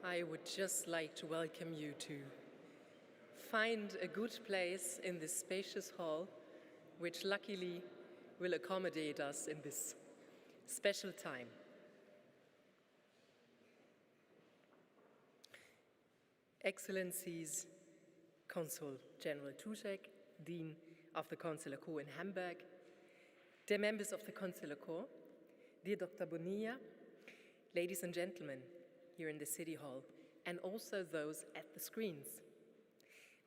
I would just like to welcome you to find a good place in this spacious hall, which luckily will accommodate us in this special time. Excellencies, Consul General Tušek, Dean of the Consular Corps in Hamburg, dear members of the Consular Corps, dear Dr. Bonilla, ladies and gentlemen here in the City Hall, and also those at the screens.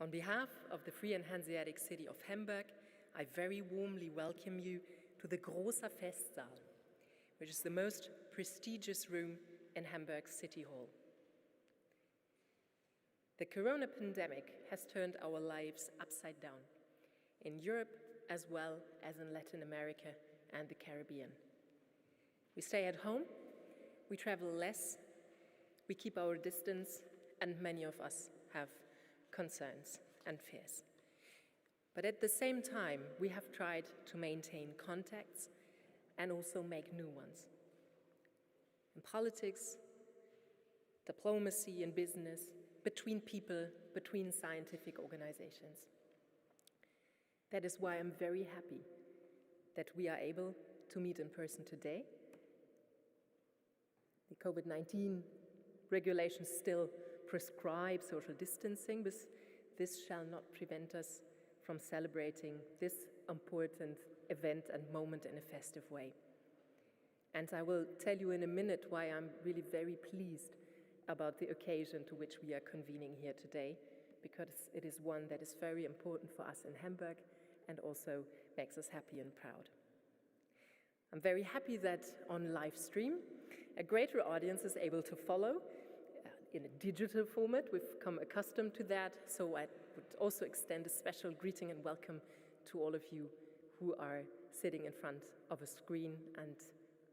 On behalf of the Free and Hanseatic City of Hamburg, I very warmly welcome you to the Großer Festsaal, which is the most prestigious room in Hamburg's City Hall. The corona pandemic has turned our lives upside down, in Europe as well as in Latin America and the Caribbean. We stay at home, we travel less, we keep our distance, and many of us have concerns and fears. But at the same time, we have tried to maintain contacts and also make new ones. In politics, diplomacy, and business, between people, between scientific organizations. That is why I'm very happy that we are able to meet in person today. The COVID-19 regulations still prescribe social distancing, but this shall not prevent us from celebrating this important event and moment in a festive way. And I will tell you in a minute why I'm really very pleased about the occasion to which we are convening here today, because it is one that is very important for us in Hamburg and also makes us happy and proud. I'm very happy that on live stream, a greater audience is able to follow in a digital format. We've come accustomed to that, so I would also extend a special greeting and welcome to all of you who are sitting in front of a screen and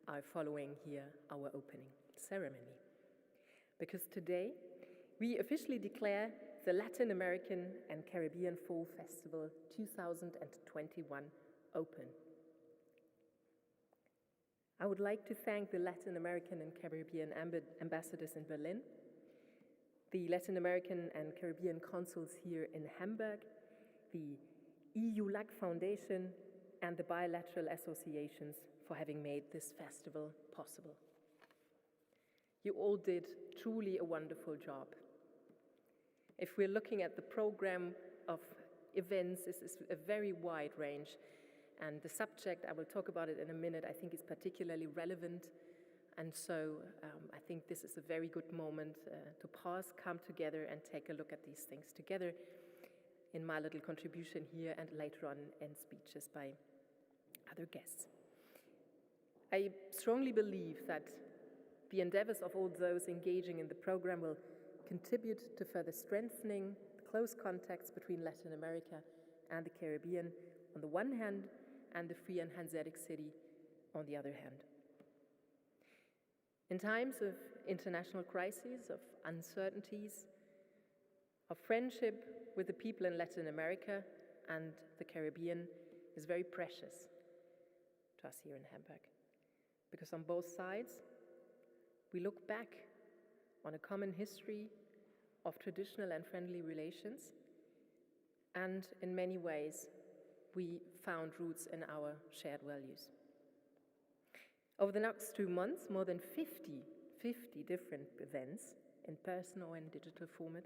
are following here our opening ceremony. Because today, we officially declare the Latin American and Caribbean Fall Festival 2021 open. I would like to thank the Latin American and Caribbean ambassadors in Berlin, the Latin American and Caribbean consuls here in Hamburg, the EU-LAC Foundation, and the bilateral associations for having made this festival possible. You all did truly a wonderful job. If we're looking at the program of events, this is a very wide range, and the subject, I will talk about it in a minute, I think is particularly relevant, and so I think this is a very good moment to pause, come together, and take a look at these things together in my little contribution here and later on in speeches by other guests. I strongly believe that the endeavors of all those engaging in the program will contribute to further strengthening the close contacts between Latin America and the Caribbean on the one hand, and the Free and Hanseatic City on the other hand. In times of international crises, of uncertainties, of friendship with the people in Latin America and the Caribbean is very precious to us here in Hamburg. Because on both sides, we look back on a common history of traditional and friendly relations, and in many ways, we found roots in our shared values. Over the next 2 months, more than 50 different events, in person or in digital format,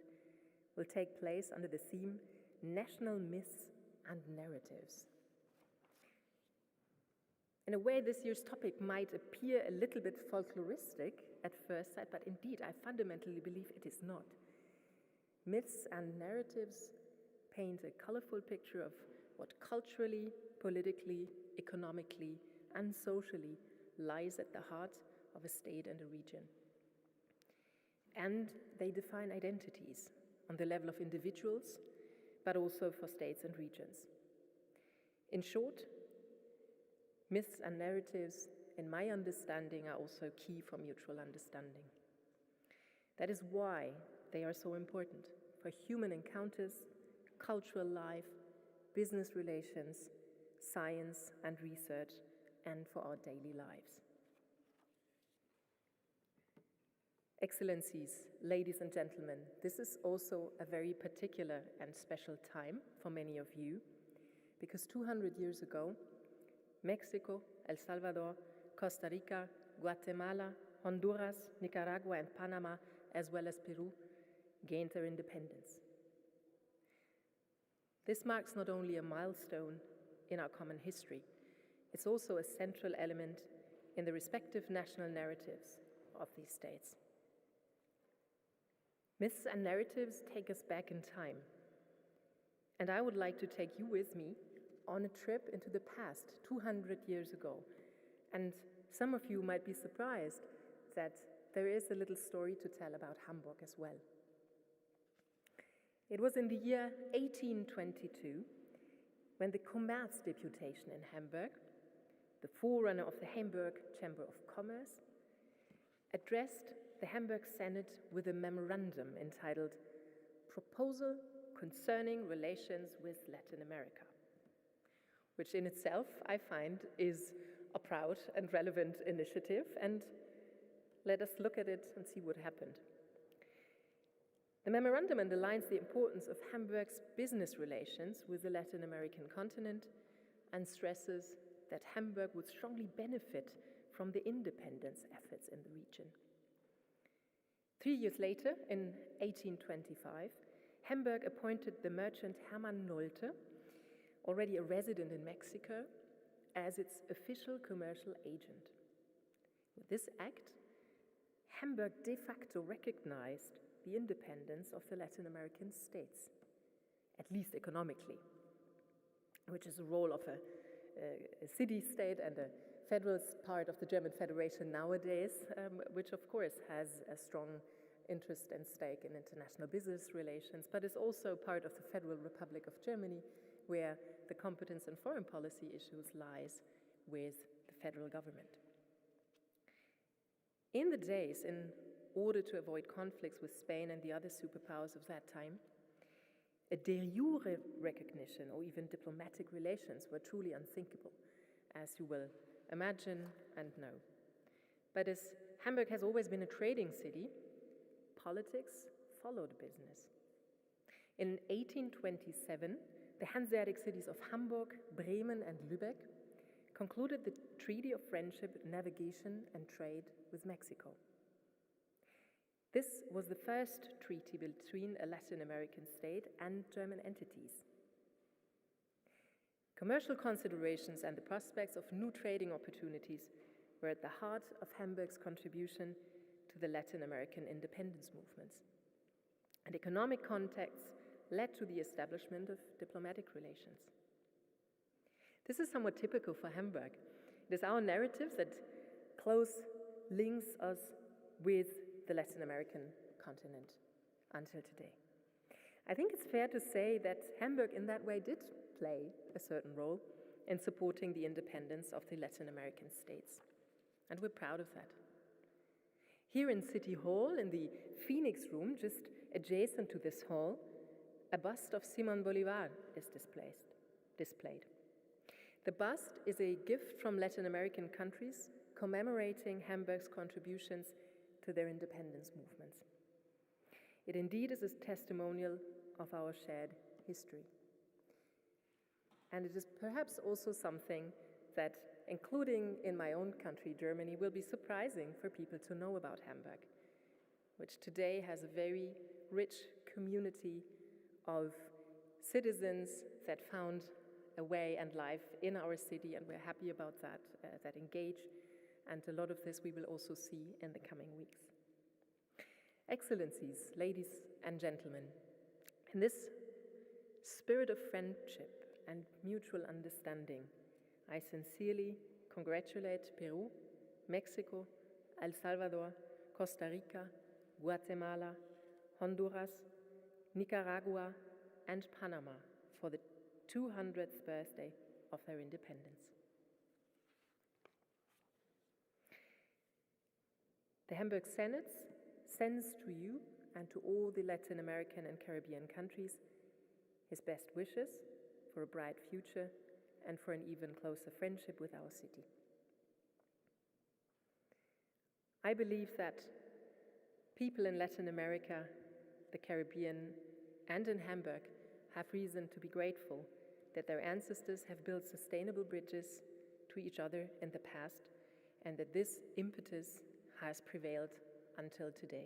will take place under the theme National Myths and Narratives. In a way, this year's topic might appear a little bit folkloristic at first sight, but indeed, I fundamentally believe it is not. Myths and narratives paint a colorful picture of what culturally, politically, economically, and socially lies at the heart of a state and a region. And they define identities on the level of individuals, but also for states and regions. In short, myths and narratives, in my understanding, are also key for mutual understanding. That is why they are so important for human encounters, cultural life, business relations, science and research, and for our daily lives. Excellencies, ladies and gentlemen, this is also a very particular and special time for many of you, because 200 years ago, Mexico, El Salvador, Costa Rica, Guatemala, Honduras, Nicaragua, and Panama, as well as Peru, gained their independence. This marks not only a milestone in our common history, it's also a central element in the respective national narratives of these states. Myths and narratives take us back in time, and I would like to take you with me on a trip into the past, 200 years ago. And some of you might be surprised that there is a little story to tell about Hamburg as well. It was in the year 1822 when the Commerz-Deputation in Hamburg, the forerunner of the Hamburg Chamber of Commerce, addressed the Hamburg Senate with a memorandum entitled Proposal Concerning Relations with Latin America, which in itself I find is a proud and relevant initiative, and let us look at it and see what happened. The memorandum underlines the importance of Hamburg's business relations with the Latin American continent and stresses that Hamburg would strongly benefit from the independence efforts in the region. 3 years later, in 1825, Hamburg appointed the merchant Hermann Nolte, already a resident in Mexico, as its official commercial agent. With this act, Hamburg de facto recognized the independence of the Latin American states, at least economically, which is the role of a city-state and a federal part of the German Federation nowadays, which of course has a strong interest and stake in international business relations, but is also part of the Federal Republic of Germany, where the competence in foreign policy issues lies with the federal government. In the days, in order to avoid conflicts with Spain and the other superpowers of that time, a de jure recognition or even diplomatic relations were truly unthinkable, as you will imagine and know. But as Hamburg has always been a trading city, politics followed business. In 1827, the Hanseatic cities of Hamburg, Bremen, and Lübeck concluded the Treaty of Friendship, Navigation, and Trade with Mexico. This was the first treaty between a Latin American state and German entities. Commercial considerations and the prospects of new trading opportunities were at the heart of Hamburg's contribution to the Latin American independence movements. And economic contacts led to the establishment of diplomatic relations. This is somewhat typical for Hamburg. It is our narrative that close links us with the Latin American continent until today. I think it's fair to say that Hamburg in that way did play a certain role in supporting the independence of the Latin American states. And we're proud of that. Here in City Hall, in the Phoenix Room, just adjacent to this hall, a bust of Simón Bolívar is displayed. The bust is a gift from Latin American countries commemorating Hamburg's contributions to their independence movements. It indeed is a testimonial of our shared history. And it is perhaps also something that, including in my own country, Germany, will be surprising for people to know about Hamburg, which today has a very rich community of citizens that found a way and life in our city, and we're happy about that, that engage, and a lot of this we will also see in the coming weeks. Excellencies, ladies and gentlemen, in this spirit of friendship and mutual understanding, I sincerely congratulate Peru, Mexico, El Salvador, Costa Rica, Guatemala, Honduras, Nicaragua, and Panama for the 200th birthday of their independence. The Hamburg Senate sends to you and to all the Latin American and Caribbean countries his best wishes for a bright future and for an even closer friendship with our city. I believe that People in Latin America, the Caribbean, and in Hamburg have reason to be grateful that their ancestors have built sustainable bridges to each other in the past, and that this impetus has prevailed until today.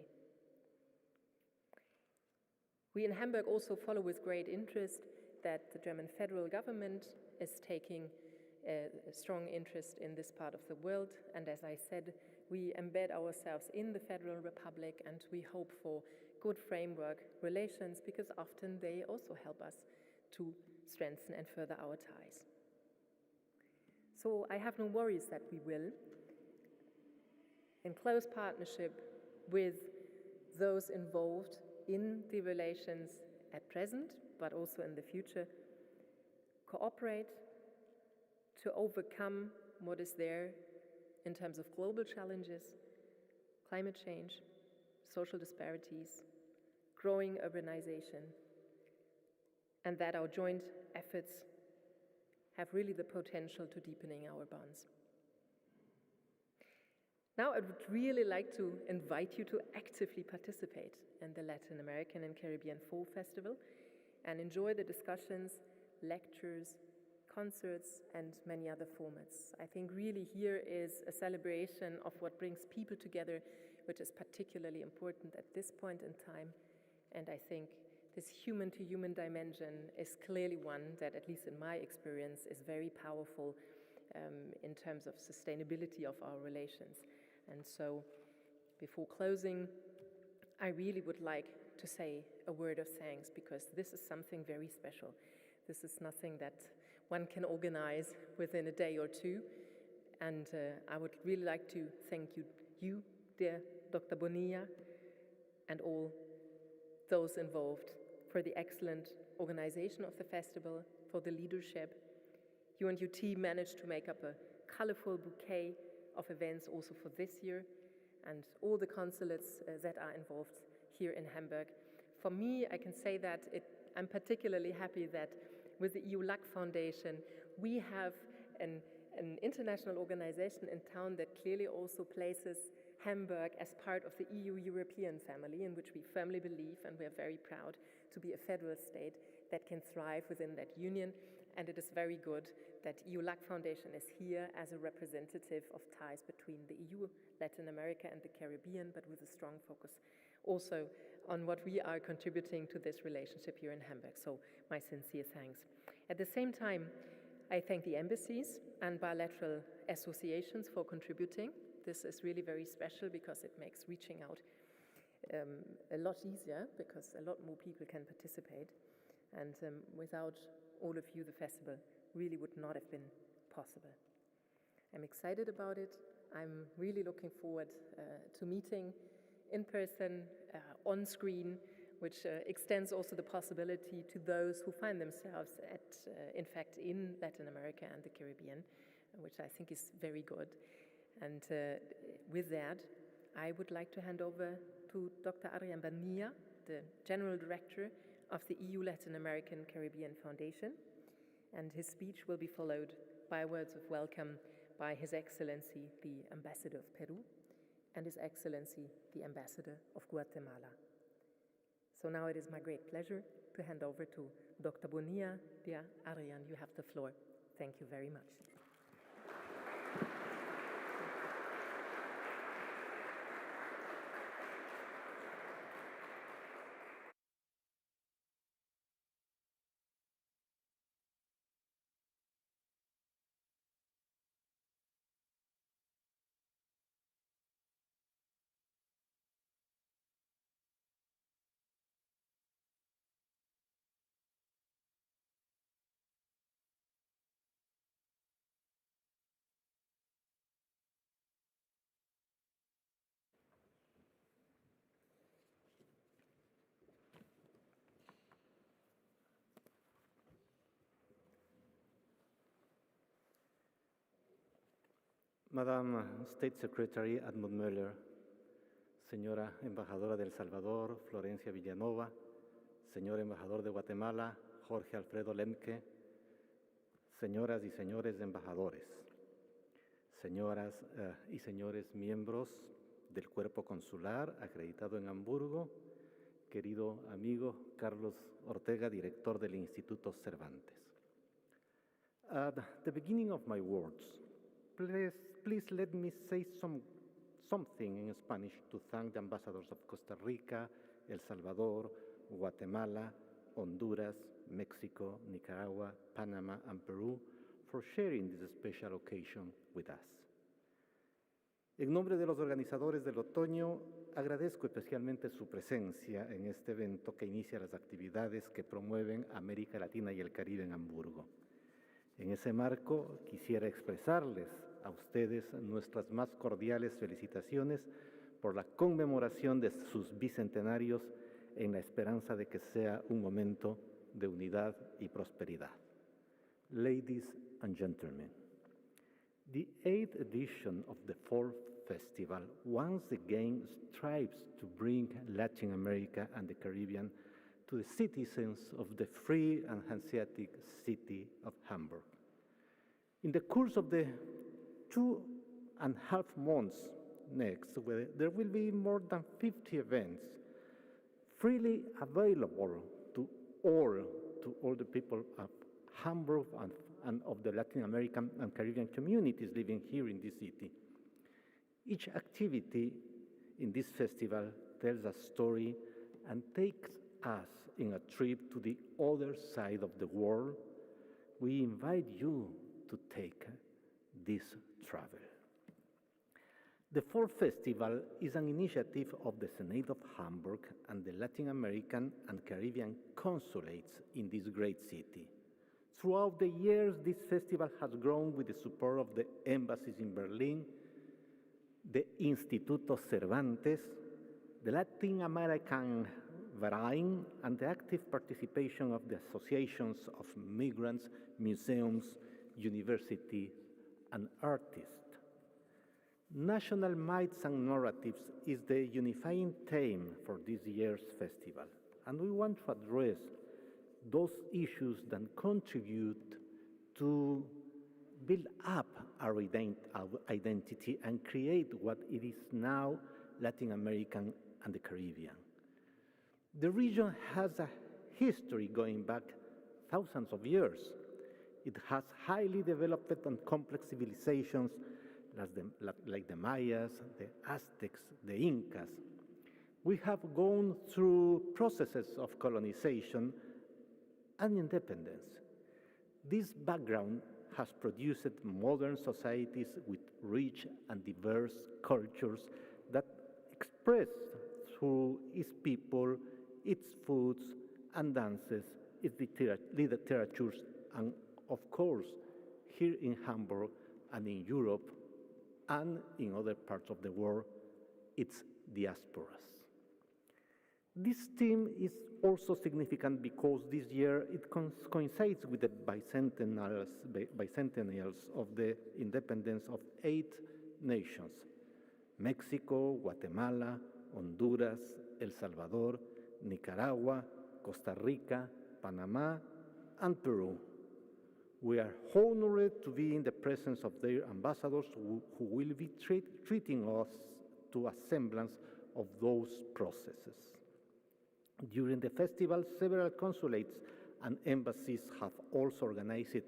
We in Hamburg also follow with great interest that the German federal government is taking a strong interest in this part of the world, and as I said, we embed ourselves in the Federal Republic, and we hope for good framework relations because often they also help us to strengthen and further our ties. So I have no worries that we will, in close partnership with those involved in the relations at present, but also in the future, cooperate to overcome what is there in terms of global challenges, climate change, social disparities, growing urbanization, and that our joint efforts have really the potential to deepening our bonds. Now I would really like to invite you to actively participate in the Latin American and Caribbean Fall Festival and enjoy the discussions, lectures, concerts, and many other formats. I think really here is a celebration of what brings people together, which is particularly important at this point in time. And I think this human-to-human dimension is clearly one that, at least in my experience, is very powerful in terms of sustainability of our relations. And so, before closing, I really would like to say a word of thanks, because this is something very special. This is nothing that one can organize within a day or two. And I would really like to thank you, dear Dr. Bonilla, and all those involved for the excellent organization of the festival, for the leadership. You and your team managed to make up a colorful bouquet of events also for this year, and all the consulates that are involved here in Hamburg. For me, I can say that I'm particularly happy that with the EU LAC Foundation, we have an international organization in town that clearly also places Hamburg as part of the EU-European family, in which we firmly believe, and we are very proud to be a federal state that can thrive within that union. And it is very good that EU LAC Foundation is here as a representative of ties between the EU, Latin America, and the Caribbean, but with a strong focus also on what we are contributing to this relationship here in Hamburg. So my sincere thanks. At the same time, I thank the embassies and bilateral associations for contributing. This is really very special because it makes reaching out a lot easier, because a lot more people can participate. And without all of you, the festival really would not have been possible. I'm excited about it. I'm really looking forward to meeting in person, on screen, which extends also the possibility to those who find themselves in fact, in Latin America and the Caribbean, which I think is very good. And with that, I would like to hand over to Dr. Adrian Bonilla, the General Director of the EU Latin American-Caribbean Foundation, and his speech will be followed by words of welcome by His Excellency, the Ambassador of Peru, and His Excellency, the Ambassador of Guatemala. So now it is my great pleasure to hand over to Dr. Bonilla. Dear Adrian, you have the floor. Thank you very much. Madam State Secretary Edmund Muller, Señora Embajadora de El Salvador, Florencia Villanova, Señor Embajador de Guatemala, Jorge Alfredo Lemke, Señoras y señores embajadores, señoras y señores miembros del Cuerpo Consular acreditado en Hamburgo, querido amigo Carlos Ortega, director del Instituto Cervantes. At the beginning of my words, please let me say something in Spanish to thank the ambassadors of Costa Rica, El Salvador, Guatemala, Honduras, Mexico, Nicaragua, Panama, and Peru for sharing this special occasion with us. En nombre de los organizadores del otoño, agradezco especialmente su presencia en este evento que inicia las actividades que promueven América Latina y el Caribe en Hamburgo. En ese marco, quisiera expresarles a ustedes nuestras más cordiales felicitaciones por la conmemoración de sus bicentenarios en la esperanza de que sea un momento de unidad y prosperidad. Ladies and gentlemen, the 8th edition of the Fall Festival once again strives to bring Latin America and the Caribbean to the citizens of the free and Hanseatic city of Hamburg. In the course of the 2.5 months next, there will be more than 50 events freely available to all the people of Hamburg and of the Latin American and Caribbean communities living here in this city. Each activity in this festival tells a story and takes us in a trip to the other side of the world. We invite you to take this travel. The Fall Festival is an initiative of the Senate of Hamburg and the Latin American and Caribbean consulates in this great city. Throughout the years, this festival has grown with the support of the embassies in Berlin, the Instituto Cervantes, the Lateinamerika-Karibik-Herbstfestivals, and the active participation of the associations of migrants, museums, universities, and artists. National myths and narratives is the unifying theme for this year's festival, and we want to address those issues that contribute to build up our identity and create what it is now Latin American and the Caribbean. The region has a history going back thousands of years. It has highly developed and complex civilizations like the Mayas, the Aztecs, the Incas. We have gone through processes of colonization and independence. This background has produced modern societies with rich and diverse cultures that express through its people, its foods and dances, its literatures, and of course, here in Hamburg and in Europe and in other parts of the world, its diasporas. This theme is also significant because this year it coincides with the bicentennials of the independence of 8 nations: Mexico, Guatemala, Honduras, El Salvador, Nicaragua, Costa Rica, Panama, and Peru. We are honored to be in the presence of their ambassadors who will be treating us to a semblance of those processes. During the festival, several consulates and embassies have also organized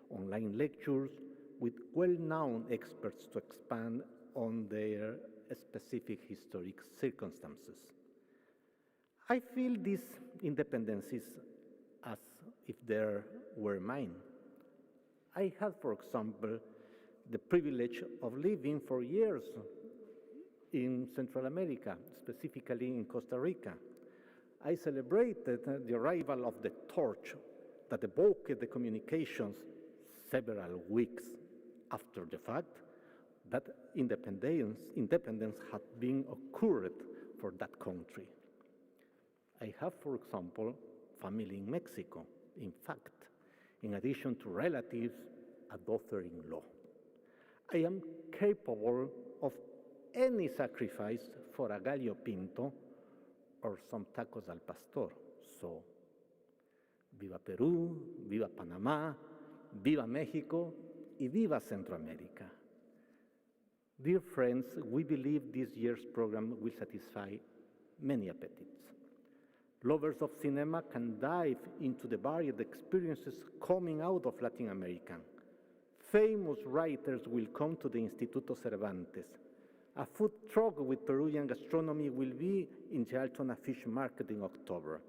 online lectures with well-known experts to expand on their specific historic circumstances. I feel these independencies as if they were mine. I had, for example, the privilege of living for years in Central America, specifically in Costa Rica. I celebrated the arrival of the torch that evoked the communications several weeks after the fact that independence had been occurred for that country. I have, for example, family in Mexico. In fact, in addition to relatives, a daughter-in-law. I am capable of any sacrifice for a gallo pinto or some tacos al pastor. So, viva Perú, viva Panamá, viva México, y viva Centroamérica. Dear friends, we believe this year's program will satisfy many appetites. Lovers of cinema can dive into the varied experiences coming out of Latin America. Famous writers will come to the Instituto Cervantes. A food truck with Peruvian gastronomy will be in the Altona Fish Market in October.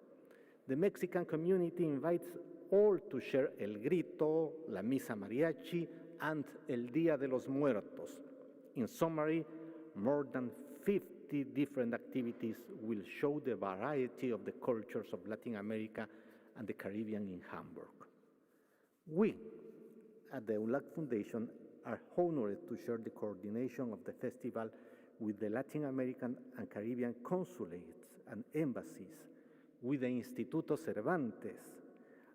The Mexican community invites all to share El Grito, La Misa Mariachi, and El Día de los Muertos. In summary, more than 50 different activities will show the variety of the cultures of Latin America and the Caribbean in Hamburg. We, at the UNLAC Foundation, are honored to share the coordination of the festival with the Latin American and Caribbean consulates and embassies, with the Instituto Cervantes,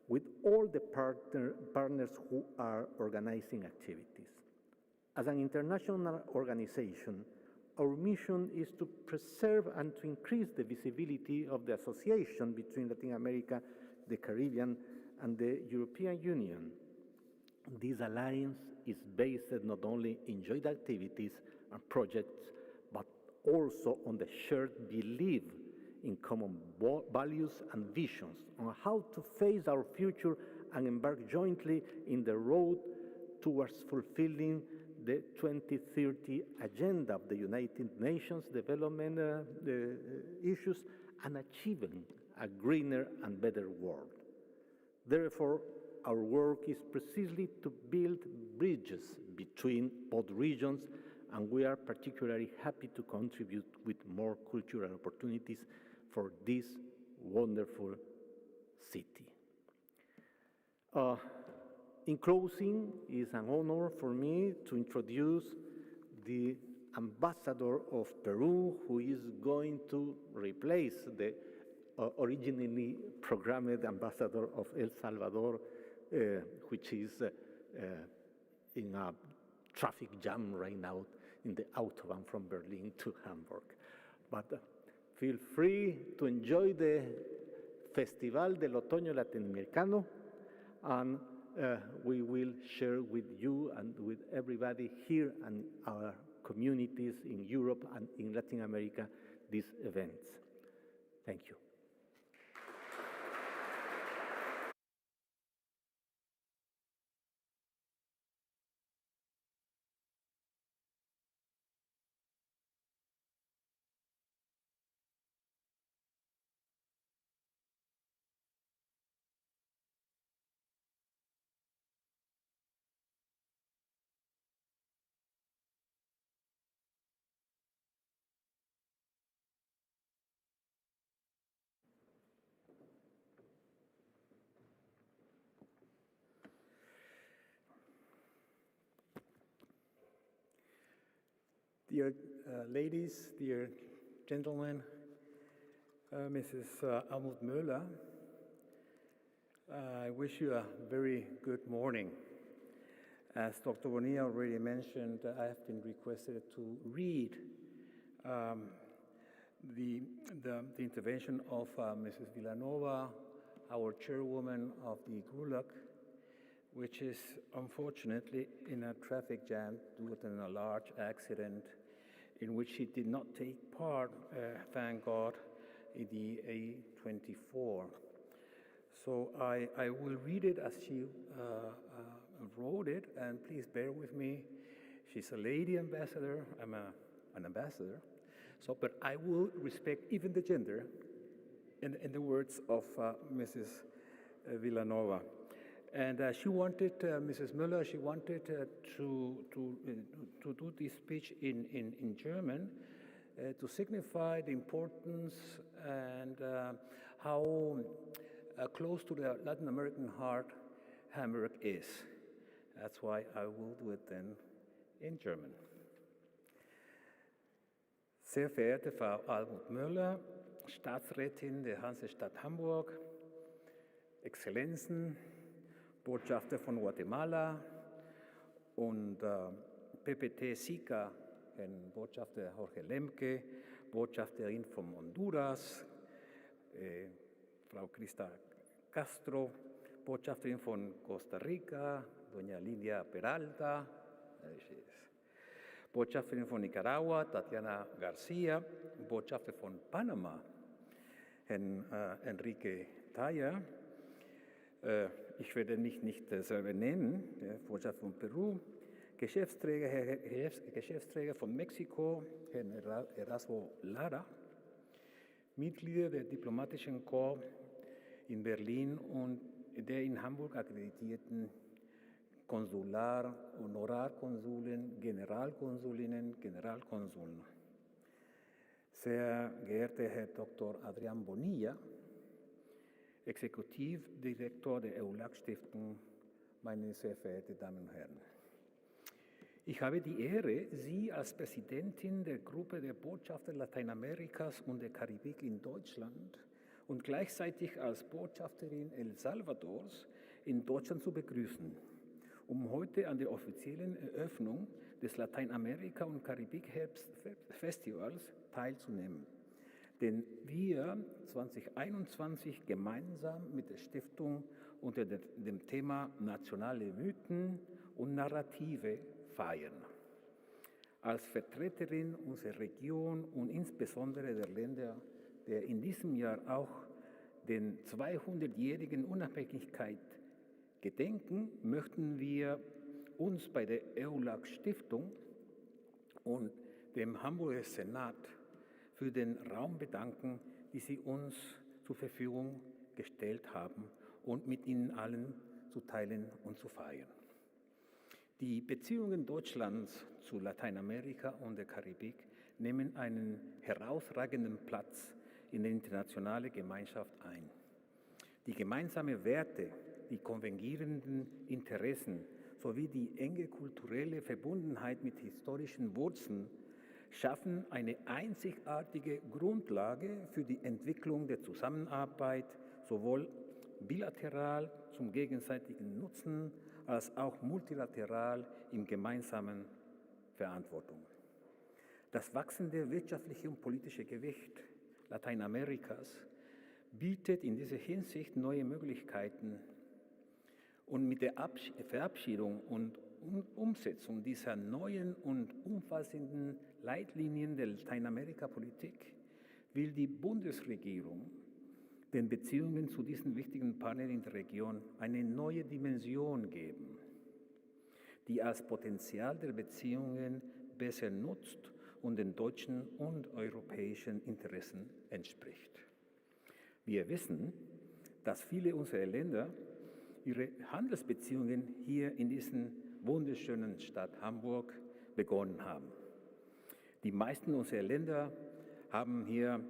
with all the partners who are organizing activities. As an international organization, our mission is to preserve and to increase the visibility of the association between Latin America, the Caribbean, and the European Union. This alliance is based not only in joint activities and projects, but also on the shared belief in common values and visions on how to face our future and embark jointly in the road towards fulfilling the 2030 agenda of the United Nations development issues and achieving a greener and better world. Therefore, our work is precisely to build bridges between both regions, and we are particularly happy to contribute with more cultural opportunities for this wonderful city. In closing, it is an honor for me to introduce the ambassador of Peru, who is going to replace the originally programmed ambassador of El Salvador, which is in a traffic jam right now in the Autobahn from Berlin to Hamburg. But feel free to enjoy the Festival del Otoño Latinoamericano, and we will share with you and with everybody here and our communities in Europe and in Latin America these events. Thank you. Dear ladies, dear gentlemen, Mrs. Almut Möller, I wish you a very good morning. As Dr. Bonilla already mentioned, I have been requested to read the intervention of Mrs. Villanova, our chairwoman of the GULAG, which is unfortunately in a traffic jam due to a large accident in which she did not take part, thank God, in the A24. So I will read it as she wrote it, and please bear with me. She's a lady ambassador, I'm an ambassador, so, but I will respect even the gender in the words of Mrs. Villanova. And she wanted, Mrs. Müller, she wanted to do this speech in German to signify the importance and how close to the Latin American heart Hamburg is. That's why I will do it then in German. Sehr verehrte Frau Almut Möller, Staatsrätin der Hansestadt Hamburg, Exzellenzen, Botschafter von Guatemala und PPT-SICA, Botschafter Jorge Lemke, Botschafterin von Honduras, Frau Krista Castro, Botschafterin von Costa Rica, Doña Lidia Peralta, Botschafterin von Nicaragua, Tatiana Garcia, Botschafter von Panama, Herrn Enrique Taya. Ich werde mich nicht selber nennen, der Botschafter von Peru, Geschäftsträger von Mexiko, Herrn Erasmo Lara, Mitglieder der diplomatischen Korps in Berlin und der in Hamburg akkreditierten Konsular-, Honorarkonsuln, Generalkonsulinnen, Generalkonsuln. Sehr geehrter Herr Dr. Adrian Bonilla, Exekutivdirektor der EULAC-Stiftung, meine sehr verehrten Damen und Herren. Ich habe die Ehre, Sie als Präsidentin der Gruppe der Botschafter Lateinamerikas und der Karibik in Deutschland und gleichzeitig als Botschafterin El Salvadors in Deutschland zu begrüßen, um heute an der offiziellen Eröffnung des Lateinamerika- und Karibik-Herbstfestivals teilzunehmen, den wir 2021 gemeinsam mit der Stiftung unter dem Thema Nationale Mythen und Narrative feiern. Als Vertreterin unserer Region und insbesondere der Länder, der in diesem Jahr auch den 200-jährigen Unabhängigkeit gedenken, möchten wir uns bei der EULAC-Stiftung und dem Hamburger Senat für den Raum bedanken, die sie uns zur Verfügung gestellt haben und mit Ihnen allen zu teilen und zu feiern. Die Beziehungen Deutschlands zu Lateinamerika und der Karibik nehmen einen herausragenden Platz in der internationalen Gemeinschaft ein. Die gemeinsamen Werte, die konvergierenden Interessen sowie die enge kulturelle Verbundenheit mit historischen Wurzeln schaffen eine einzigartige Grundlage für die Entwicklung der Zusammenarbeit, sowohl bilateral zum gegenseitigen Nutzen als auch multilateral im gemeinsamen Verantwortung. Das wachsende wirtschaftliche und politische Gewicht Lateinamerikas bietet in dieser Hinsicht neue Möglichkeiten. Und mit der Verabschiedung und Umsetzung dieser neuen und umfassenden Leitlinien der Lateinamerika-Politik will die Bundesregierung den Beziehungen zu diesen wichtigen Partnern in der Region eine neue Dimension geben, die als Potenzial der Beziehungen besser nutzt und den deutschen und europäischen Interessen entspricht. Wir wissen, dass viele unserer Länder ihre Handelsbeziehungen hier in dieser wunderschönen Stadt Hamburg begonnen haben. Die meisten unserer Länder haben hier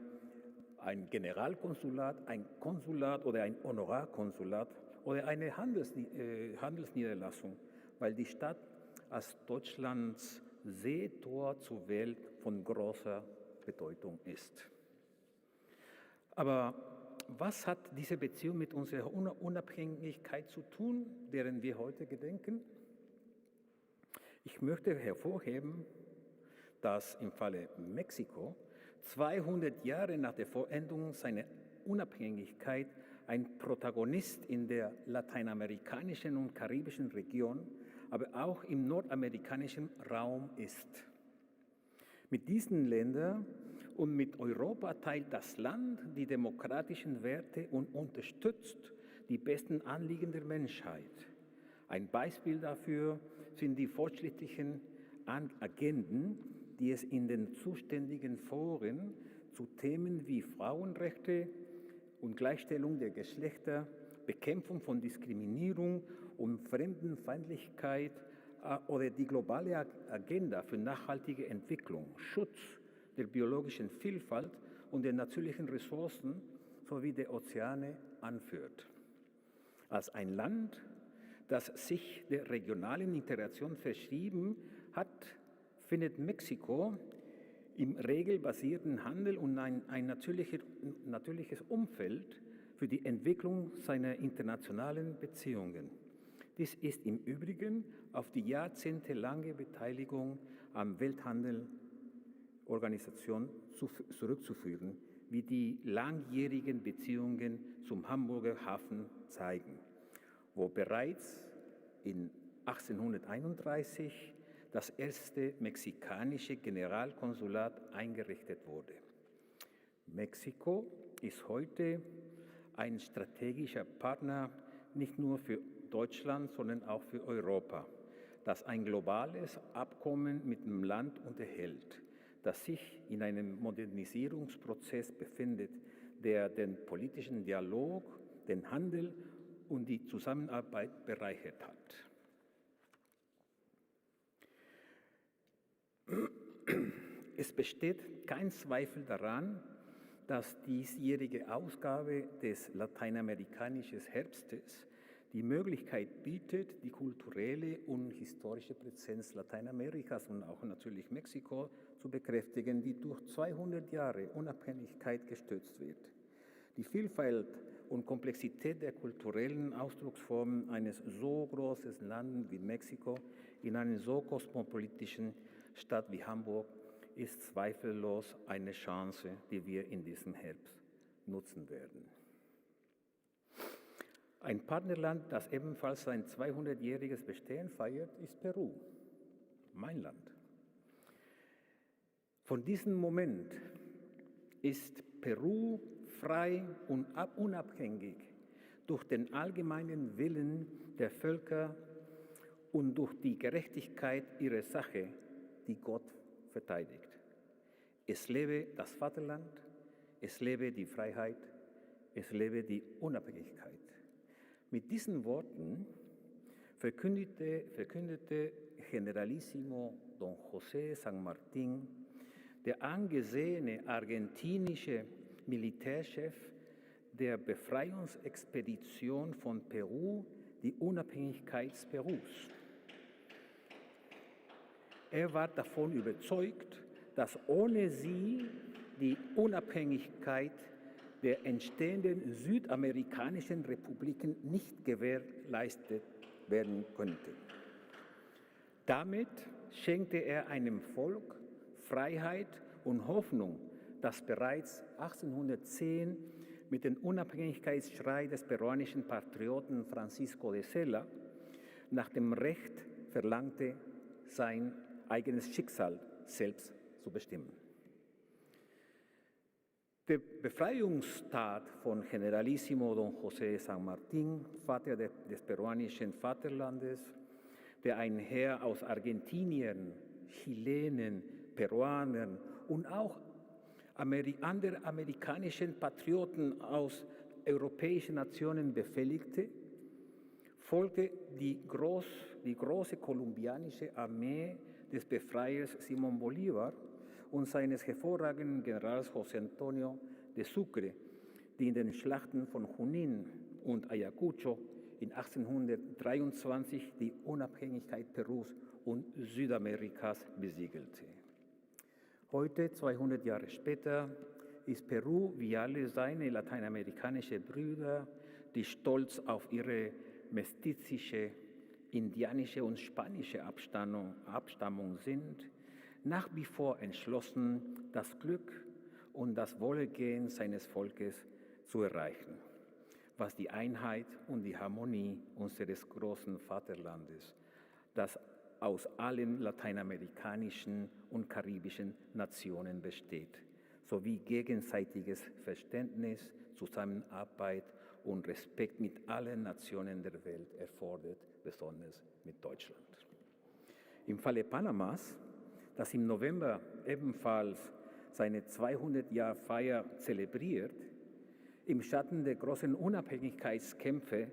ein Generalkonsulat, ein Konsulat oder ein Honorarkonsulat oder eine Handelsniederlassung, weil die Stadt als Deutschlands Seetor zur Welt von großer Bedeutung ist. Aber was hat diese Beziehung mit unserer Unabhängigkeit zu tun, deren wir heute gedenken? Ich möchte hervorheben, dass im Falle Mexiko 200 Jahre nach der Vollendung seiner Unabhängigkeit ein Protagonist in der lateinamerikanischen und karibischen Region, aber auch im nordamerikanischen Raum ist. Mit diesen Ländern und mit Europa teilt das Land die demokratischen Werte und unterstützt die besten Anliegen der Menschheit. Ein Beispiel dafür sind die fortschrittlichen Agenden, die es in den zuständigen Foren zu Themen wie Frauenrechte und Gleichstellung der Geschlechter, Bekämpfung von Diskriminierung und Fremdenfeindlichkeit oder die globale Agenda für nachhaltige Entwicklung, Schutz der biologischen Vielfalt und der natürlichen Ressourcen sowie der Ozeane anführt. Als ein Land, das sich der regionalen Integration verschrieben hat, findet Mexiko im regelbasierten Handel und ein natürliches Umfeld für die Entwicklung seiner internationalen Beziehungen. Dies ist im Übrigen auf die jahrzehntelange Beteiligung am Welthandelsorganisation zurückzuführen, wie die langjährigen Beziehungen zum Hamburger Hafen zeigen, wo bereits in 1831 das erste mexikanische Generalkonsulat eingerichtet wurde. Mexiko ist heute ein strategischer Partner nicht nur für Deutschland, sondern auch für Europa, das ein globales Abkommen mit dem Land unterhält, das sich in einem Modernisierungsprozess befindet, der den politischen Dialog, den Handel und die Zusammenarbeit bereichert hat. Es besteht kein Zweifel daran, dass diesjährige Ausgabe des Lateinamerikanischen Herbstes die Möglichkeit bietet, die kulturelle und historische Präsenz Lateinamerikas und auch natürlich Mexiko zu bekräftigen, die durch 200 Jahre Unabhängigkeit gestützt wird. Die Vielfalt und Komplexität der kulturellen Ausdrucksformen eines so großen Landes wie Mexiko in einer so kosmopolitischen Stadt wie Hamburg ist zweifellos eine Chance, die wir in diesem Herbst nutzen werden. Ein Partnerland, das ebenfalls sein 200-jähriges Bestehen feiert, ist Peru, mein Land. Von diesem Moment ist Peru frei und unabhängig durch den allgemeinen Willen der Völker und durch die Gerechtigkeit ihrer Sache, die Gott verteidigt. Es lebe das Vaterland, es lebe die Freiheit, es lebe die Unabhängigkeit. Mit diesen Worten verkündete Generalissimo Don José San Martín, der angesehene argentinische Militärchef der Befreiungsexpedition von Peru, die Unabhängigkeit Perus. Er war davon überzeugt, dass ohne sie die Unabhängigkeit der entstehenden südamerikanischen Republiken nicht gewährleistet werden könnte. Damit schenkte er einem Volk Freiheit und Hoffnung, das bereits 1810 mit dem Unabhängigkeitsschrei des peruanischen Patrioten Francisco de Sela nach dem Recht verlangte, sein eigenes Schicksal selbst zu bestimmen. Der Befreiungstat von Generalissimo Don José San Martín, Vater des peruanischen Vaterlandes, der ein Heer aus Argentiniern, Chilenen, Peruanern und auch anderen amerikanischen Patrioten aus europäischen Nationen befehligte, folgte die große kolumbianische Armee des Befreiers Simón Bolívar und seines hervorragenden Generals José Antonio de Sucre, die in den Schlachten von Junín und Ayacucho in 1823 die Unabhängigkeit Perus und Südamerikas besiegelte. Heute, 200 Jahre später, ist Peru wie alle seine lateinamerikanischen Brüder, die stolz auf ihre mestizische, indianische und spanische Abstammung sind, nach wie vor entschlossen, das Glück und das Wohlergehen seines Volkes zu erreichen, was die Einheit und die Harmonie unseres großen Vaterlandes, das aus allen lateinamerikanischen und karibischen Nationen besteht, sowie gegenseitiges Verständnis, Zusammenarbeit und Respekt mit allen Nationen der Welt erfordert, besonders mit Deutschland. Im Falle Panamas, das im November ebenfalls seine 200-Jahr-Feier zelebriert, im Schatten der großen Unabhängigkeitskämpfe,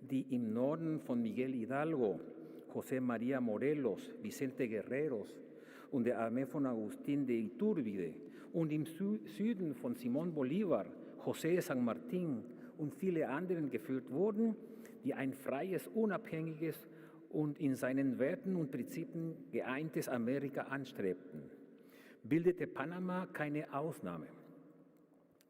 die im Norden von Miguel Hidalgo, José María Morelos, Vicente Guerreros und der Armee von Agustín de Iturbide und im Süden von Simón Bolívar, José San Martín und viele anderen geführt wurden, die ein freies, unabhängiges und in seinen Werten und Prinzipien geeintes Amerika anstrebten, bildete Panama keine Ausnahme.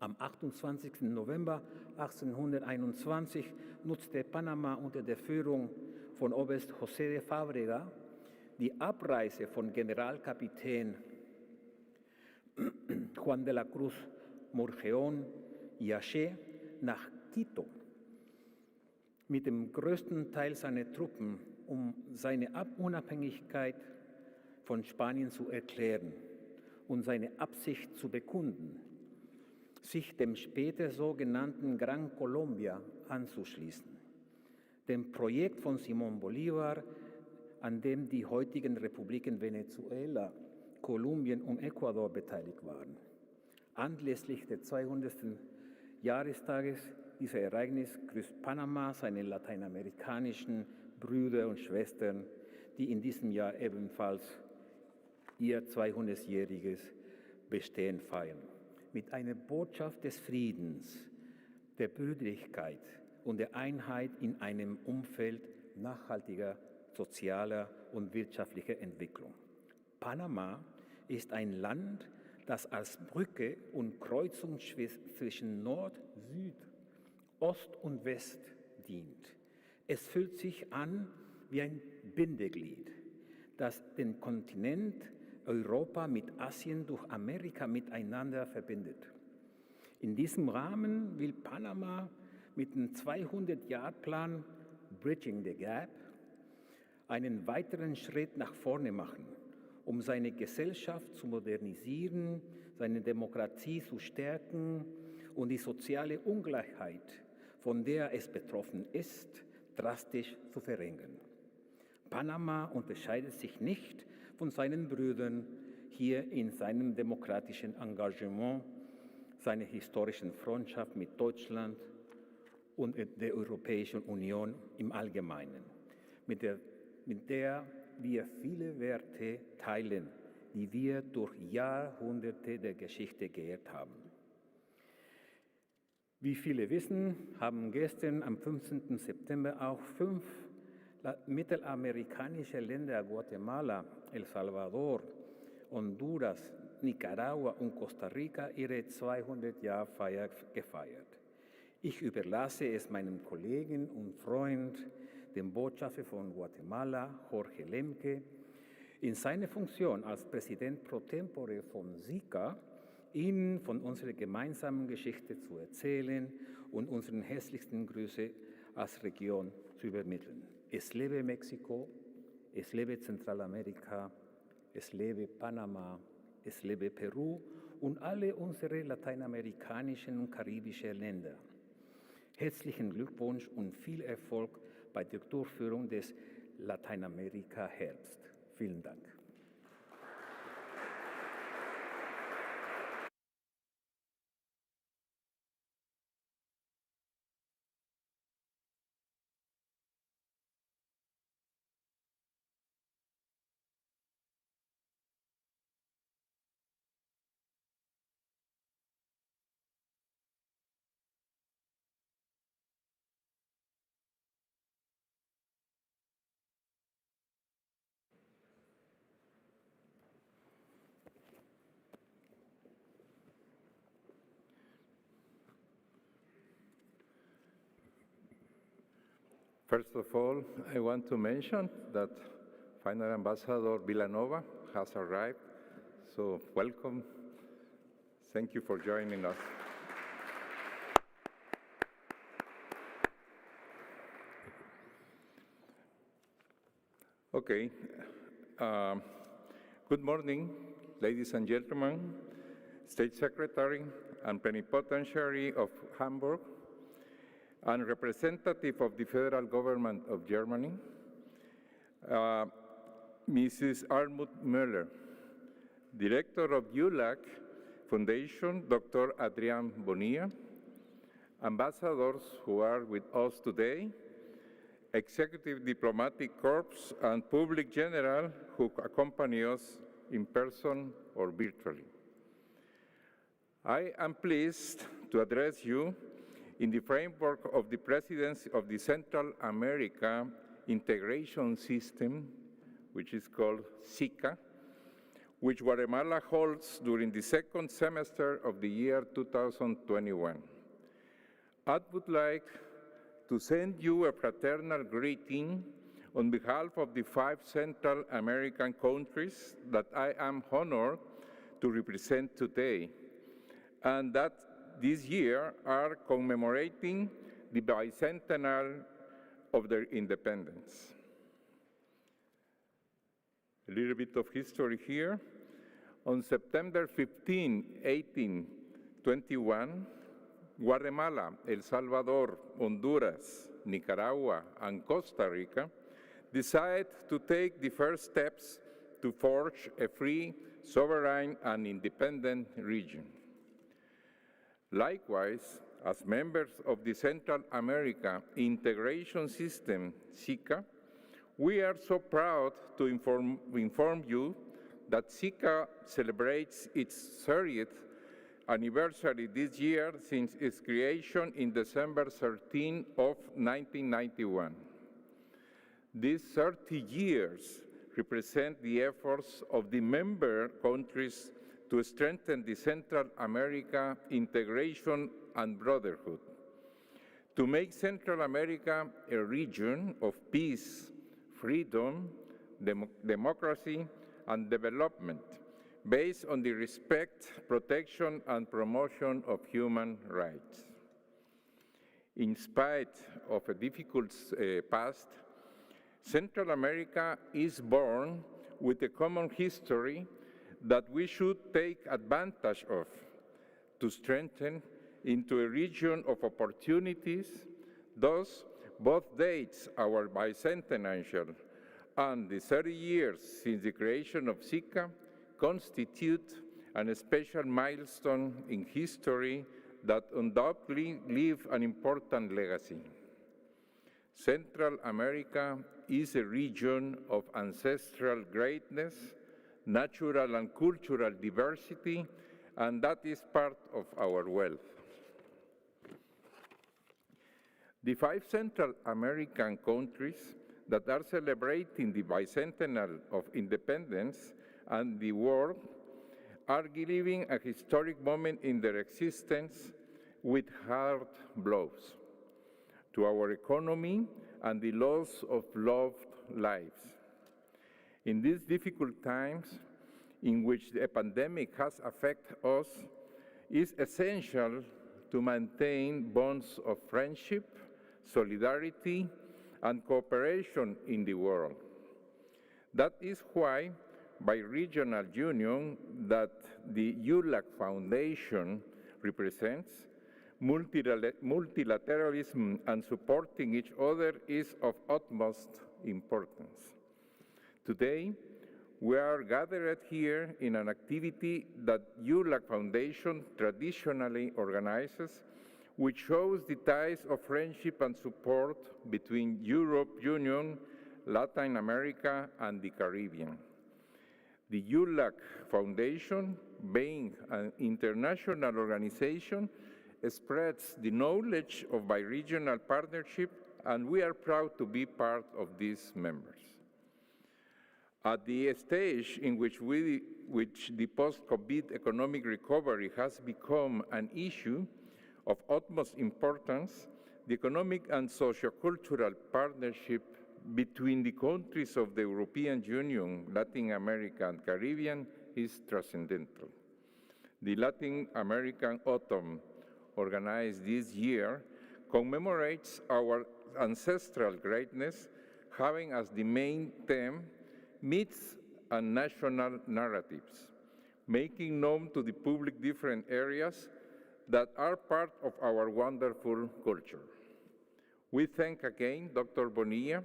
Am 28. November 1821 nutzte Panama unter der Führung von Oberst José de Fábrega die Abreise von Generalkapitän Juan de la Cruz Murgeón Yaché nach Quito mit dem größten Teil seiner Truppen, um seine Unabhängigkeit von Spanien zu erklären und seine Absicht zu bekunden, sich dem später sogenannten Gran Colombia anzuschließen, dem Projekt von Simón Bolívar, an dem die heutigen Republiken Venezuela, Kolumbien und Ecuador beteiligt waren. Anlässlich des 200. Jahrestages dieser Ereignis grüßt Panama seine lateinamerikanischen Brüder und Schwestern, die in diesem Jahr ebenfalls ihr 200-jähriges Bestehen feiern. Mit einer Botschaft des Friedens, der Brüderlichkeit und der Einheit in einem Umfeld nachhaltiger sozialer und wirtschaftlicher Entwicklung. Panama ist ein Land, das als Brücke und Kreuzung zwischen Nord, Süd, Ost und West dient. Es fühlt sich an wie ein Bindeglied, das den Kontinent Europa mit Asien durch Amerika miteinander verbindet. In diesem Rahmen will Panama mit dem 200-Jahr-Plan Bridging the Gap einen weiteren Schritt nach vorne machen, um seine Gesellschaft zu modernisieren, seine Demokratie zu stärken und die soziale Ungleichheit, von der es betroffen ist, drastisch zu verringern. Panama unterscheidet sich nicht von seinen Brüdern hier in seinem demokratischen Engagement, seiner historischen Freundschaft mit Deutschland und der Europäischen Union im Allgemeinen, mit der wir viele Werte teilen, die wir durch Jahrhunderte der Geschichte geehrt haben. Wie viele wissen, haben gestern am 15. September auch 5 mittelamerikanische Länder, Guatemala, El Salvador, Honduras, Nicaragua und Costa Rica, ihre 200-Jahr-Feier gefeiert. Ich überlasse es meinem Kollegen und Freund, dem Botschafter von Guatemala, Jorge Lemke, in seiner Funktion als Präsident pro tempore von SICA, Ihnen von unserer gemeinsamen Geschichte zu erzählen und unseren herzlichsten Grüße als Region zu übermitteln. Es lebe Mexiko, es lebe Zentralamerika, es lebe Panama, es lebe Peru und alle unsere lateinamerikanischen und karibischen Länder. Herzlichen Glückwunsch und viel Erfolg bei der Durchführung des Lateinamerika-Herbst. Vielen Dank. First of all, I want to mention that Final Ambassador Vilanova has arrived, so welcome. Thank you for joining us. Okay. Good morning, ladies and gentlemen, State Secretary and Plenipotentiary of Hamburg, and representative of the federal government of Germany, Mrs. Armut Müller, Director of ULAC Foundation, Dr. Adrian Bonilla, ambassadors who are with us today, Executive Diplomatic Corps, and Public General who accompany us in person or virtually. I am pleased to address you in the framework of the Presidency of the Central America Integration System, which is called SICA, which Guatemala holds during the second semester of the year 2021. I would like to send you a fraternal greeting on behalf of the 5 Central American countries that I am honored to represent today, and that this year are commemorating the bicentennial of their independence. A little bit of history here. On September 15, 1821, Guatemala, El Salvador, Honduras, Nicaragua, and Costa Rica decided to take the first steps to forge a free, sovereign, and independent region. Likewise, as members of the Central America Integration System, SICA, we are so proud to inform you that SICA celebrates its 30th anniversary this year since its creation in December 13 of 1991. These 30 years represent the efforts of the member countries to strengthen the Central America integration and brotherhood, to make Central America a region of peace, freedom, democracy, and development based on the respect, protection, and promotion of human rights. In spite of a difficult past, Central America is born with a common history that we should take advantage of to strengthen into a region of opportunities. Thus, both dates, our bicentennial and the 30 years since the creation of SICA, constitute a special milestone in history that undoubtedly leave an important legacy. Central America is a region of ancestral greatness, natural and cultural diversity, and that is part of our wealth. The 5 Central American countries that are celebrating the bicentennial of independence and the world are living a historic moment in their existence with hard blows to our economy and the loss of loved lives. In these difficult times in which the pandemic has affected us, it is essential to maintain bonds of friendship, solidarity, and cooperation in the world. That is why, by regional union that the ULAC Foundation represents, multilateralism and supporting each other is of utmost importance. Today, we are gathered here in an activity that ULAC Foundation traditionally organizes, which shows the ties of friendship and support between Europe Union, Latin America, and the Caribbean. The ULAC Foundation, being an international organization, spreads the knowledge of bi-regional partnership, and we are proud to be part of these members. At the stage in which the post-COVID economic recovery has become an issue of utmost importance, the economic and socio-cultural partnership between the countries of the European Union, Latin America, and Caribbean is transcendental. The Latin American Autumn, organized this year, commemorates our ancestral greatness, having as the main theme myths and national narratives, making known to the public different areas that are part of our wonderful culture. We thank again Dr. Bonilla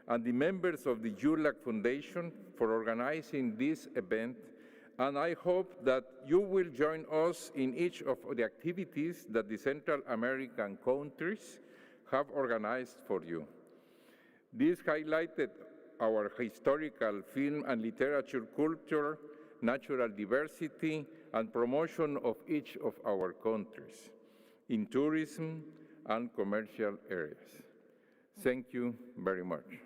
and the members of the ULAC Foundation for organizing this event, and I hope that you will join us in each of the activities that the Central American countries have organized for you. This highlighted our historical film and literature culture, natural diversity, and promotion of each of our countries in tourism and commercial areas. Thank you very much.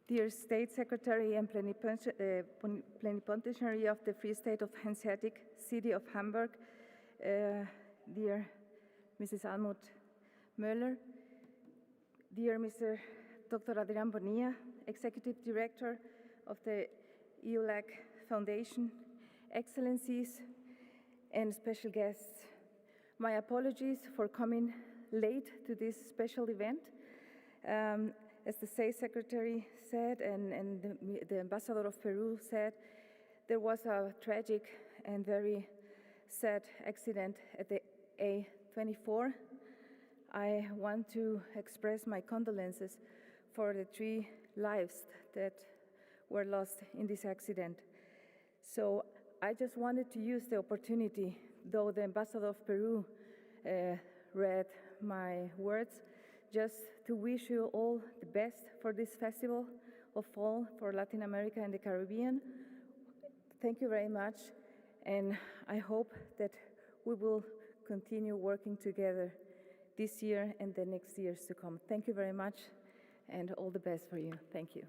dear State Secretary and Plenipotentiary of the Free State of Hanseatic City of Hamburg, dear Mrs. Almut Möller, dear Mr. Dr. Adrian Bonilla, Executive Director of the EULAC Foundation, Excellencies, and special guests. My apologies for coming late to this special event. As the State Secretary said and the Ambassador of Peru said, there was a tragic and very sad accident at the A24. I want to express my condolences for the 3 lives that were lost in this accident. So I just wanted to use the opportunity, though the Ambassador of Peru read my words, just to wish you all the best for this festival of fall for Latin America and the Caribbean. Thank you very much, and I hope that we will continue working together this year and the next years to come. Thank you very much, and all the best for you. Thank you.